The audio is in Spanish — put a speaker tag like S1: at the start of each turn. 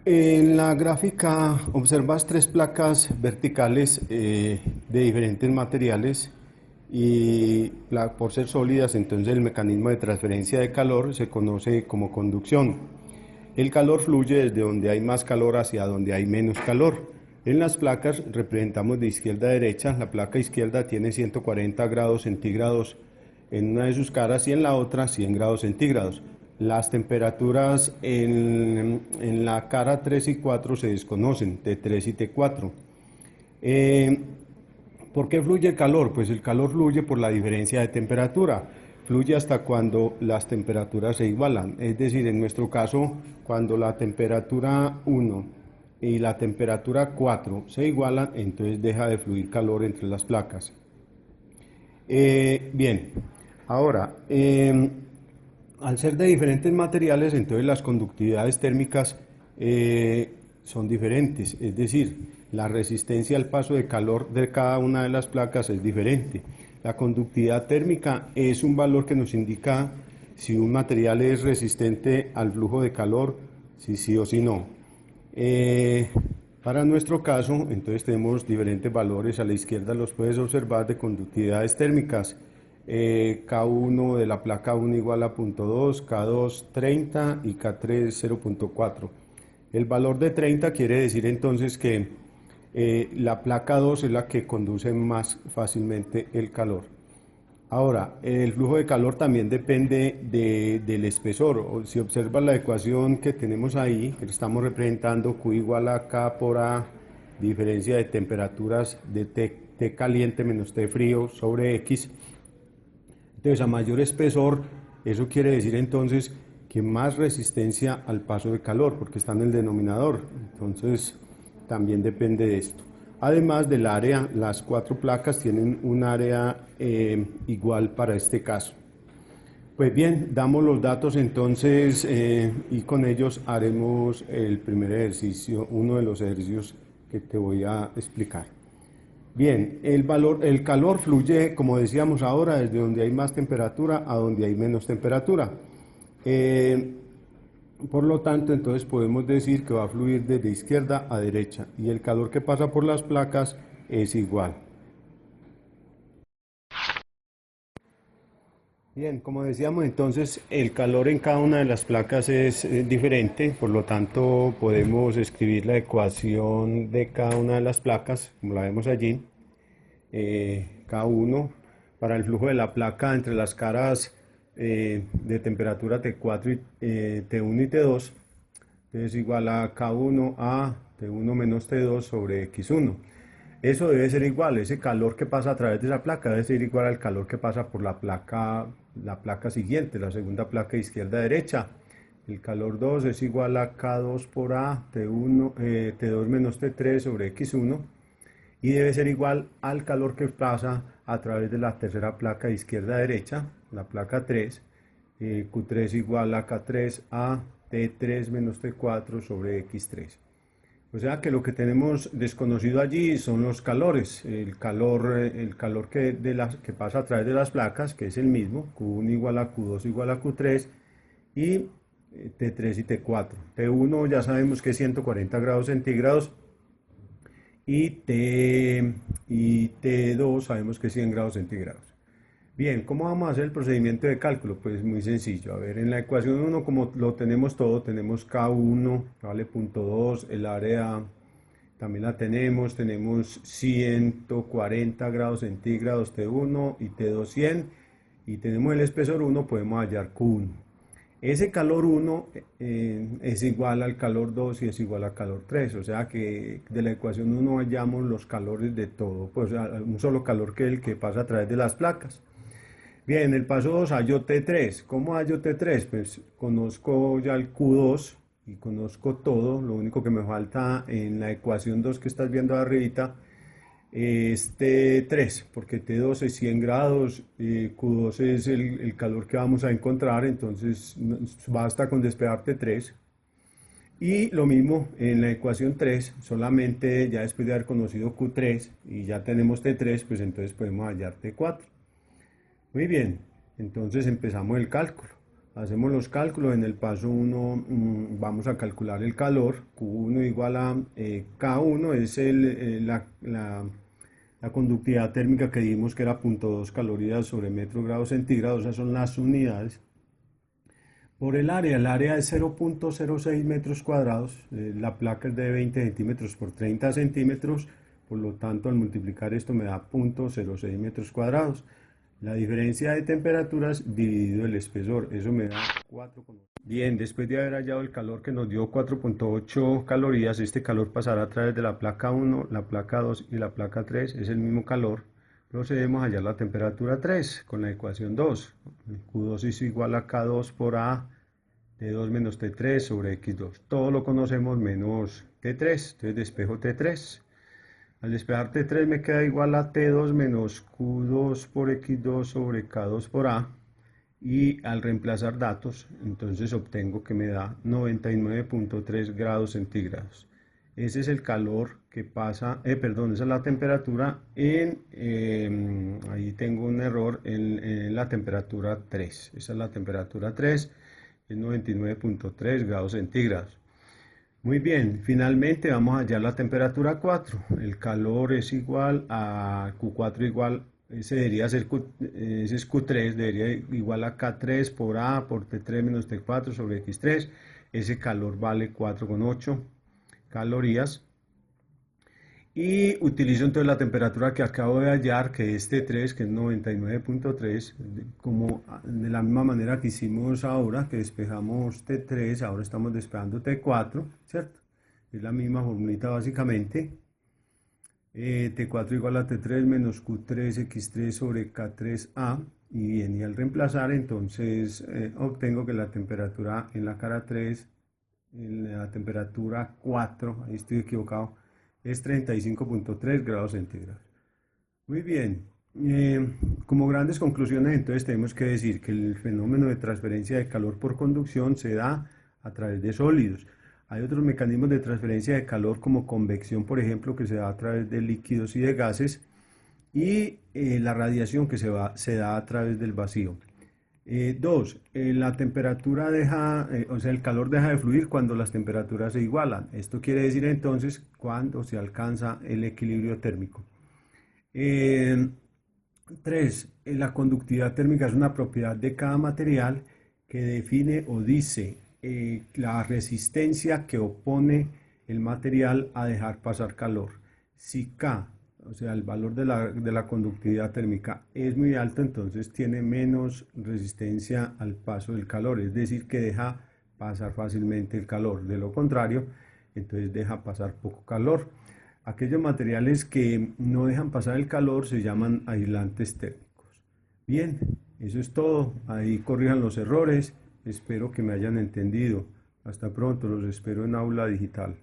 S1: En la gráfica observas tres placas verticales de diferentes materiales y por ser sólidas, entonces el mecanismo de transferencia de calor se conoce como conducción. El calor fluye desde donde hay más calor hacia donde hay menos calor. En las placas representamos de izquierda a derecha. La placa izquierda tiene 140 grados centígrados en una de sus caras y en la otra 100 grados centígrados. Las temperaturas en la cara 3 y 4 se desconocen, T3 y T4. Eh, ¿Por qué fluye el calor? Pues el calor fluye por la diferencia de temperatura. Fluye hasta cuando las temperaturas se igualan. Es decir, en nuestro caso, cuando la temperatura 1 y la temperatura 4 se igualan, entonces deja de fluir calor entre las placas. Bien, ahora, al ser de diferentes materiales, entonces las conductividades térmicas son diferentes, es decir, la resistencia al paso de calor de cada una de las placas es diferente. La conductividad térmica es un valor que nos indica si un material es resistente al flujo de calor, si sí o si no. Eh, para nuestro caso, entonces tenemos diferentes valores. A la izquierda los puedes observar de conductividades térmicas. K1 de la placa 1 igual a 0.2, K2 30 y K3 0.4. El valor de 30 quiere decir entonces que la placa 2 es la que conduce más fácilmente el calor. Ahora, el flujo de calor también depende del espesor. Si observas la ecuación que tenemos ahí, que estamos representando Q igual a K por A, diferencia de temperaturas de T caliente menos T frío sobre X. Entonces, a mayor espesor, eso quiere decir entonces que más resistencia al paso de calor, porque está en el denominador. Entonces, también depende de esto. Además del área, las cuatro placas tienen un área igual para este caso. Pues bien, damos los datos entonces y con ellos haremos el primer ejercicio, uno de los ejercicios que te voy a explicar. Bien, el calor fluye, como decíamos ahora, desde donde hay más temperatura a donde hay menos temperatura. Eh, por lo tanto, entonces podemos decir que va a fluir desde izquierda a derecha y el calor que pasa por las placas es igual. Bien, como decíamos entonces, el calor en cada una de las placas es diferente, por lo tanto podemos escribir la ecuación de cada una de las placas, como la vemos allí. K1 para el flujo de la placa entre las caras de temperatura T4 y T1 y T2 es igual a K1 a T1 menos T2 sobre X1. Eso debe ser igual, ese calor que pasa a través de esa placa debe ser igual al calor que pasa por la placa siguiente, la segunda placa izquierda a derecha. El calor 2 es igual a K2 por A, T2 menos T3 sobre X1 y debe ser igual al calor que pasa a través de la tercera placa de izquierda a derecha, la placa 3, Q3 igual a K3 a T3 menos T4 sobre X3. O sea que lo que tenemos desconocido allí son los calores, el calor que pasa a través de las placas, que es el mismo, Q1 igual a Q2 igual a Q3, y T3 y T4. T1 ya sabemos que es 140 grados centígrados, y T2 sabemos que es 100 grados centígrados. Bien, ¿cómo vamos a hacer el procedimiento de cálculo? Pues muy sencillo. A ver, en la ecuación 1, como lo tenemos todo, tenemos K1, vale 0.2, el área también la tenemos 140 grados centígrados T1 y T2 100, y tenemos el espesor 1, podemos hallar Q1. Ese calor 1 es igual al calor 2 y es igual al calor 3, o sea que de la ecuación 1 hallamos los calores de todo, pues un solo calor que el que pasa a través de las placas. Bien, en el paso 2 hallo T3. ¿Cómo hallo T3? Pues conozco ya el Q2 y conozco todo, lo único que me falta en la ecuación 2 que estás viendo arribita es T3, porque T2 es 100 grados, Q2 es el calor que vamos a encontrar, entonces basta con despejar T3. Y lo mismo en la ecuación 3, solamente ya después de haber conocido Q3 y ya tenemos T3, pues entonces podemos hallar T4. Muy bien, entonces empezamos el cálculo. hacemos los cálculos. En el paso 1 vamos a calcular el calor. Q1 igual a K1 es la conductividad térmica que dimos que era 0.2 calorías sobre metro grado centígrado. Esas son las unidades. Por el área es 0.06 metros cuadrados, la placa es de 20 centímetros por 30 centímetros, por lo tanto al multiplicar esto me da 0.06 metros cuadrados. La diferencia de temperaturas dividido el espesor, eso me da 4,8. Bien, después de haber hallado el calor que nos dio 4.8 calorías, este calor pasará a través de la placa 1, la placa 2 y la placa 3, es el mismo calor. Procedemos a hallar la temperatura 3 con la ecuación 2. Q2 es igual a K2 por A, T2 menos T3 sobre X2. Todo lo conocemos menos T3, entonces despejo T3. Al despejar T3 me queda igual a T2 menos Q2 por X2 sobre K2 por A. Y al reemplazar datos, entonces obtengo que me da 99.3 grados centígrados. Ese es el calor que pasa, perdón, esa es la temperatura ahí tengo un error en la temperatura 3. Esa es la temperatura 3, es 99.3 grados centígrados. Muy bien, finalmente vamos a hallar la temperatura 4. El calor es igual a Q4 igual, ese debería ser ese es Q3, debería igual a K3 por A por T3 menos T4 sobre X3. Ese calor vale 4,8 calorías. Y utilizo entonces la temperatura que acabo de hallar, que es T3, que es 99.3, como de la misma manera que hicimos ahora, que despejamos T3, ahora estamos despejando T4, ¿cierto? Es la misma formulita básicamente. T4 igual a T3 menos Q3X3 sobre K3A. Y bien, y al reemplazar, entonces obtengo que la temperatura en la cara 3, en la temperatura 4, ahí estoy equivocado, es 35.3 grados centígrados. Muy bien, como grandes conclusiones entonces tenemos que decir que el fenómeno de transferencia de calor por conducción se da a través de sólidos. Hay otros mecanismos de transferencia de calor como convección, por ejemplo, que se da a través de líquidos y de gases, y la radiación que se da a través del vacío. Dos, la temperatura o sea, el calor deja de fluir cuando las temperaturas se igualan. Esto quiere decir entonces cuando se alcanza el equilibrio térmico. Tres, la conductividad térmica es una propiedad de cada material que define o dice la resistencia que opone el material a dejar pasar calor. Si K, o sea, el valor de la conductividad térmica es muy alto, entonces tiene menos resistencia al paso del calor, es decir, que deja pasar fácilmente el calor. De lo contrario, entonces deja pasar poco calor. Aquellos materiales que no dejan pasar el calor se llaman aislantes térmicos. Bien, eso es todo. Ahí corrijan los errores. Espero que me hayan entendido. Hasta pronto, los espero en Aula Digital.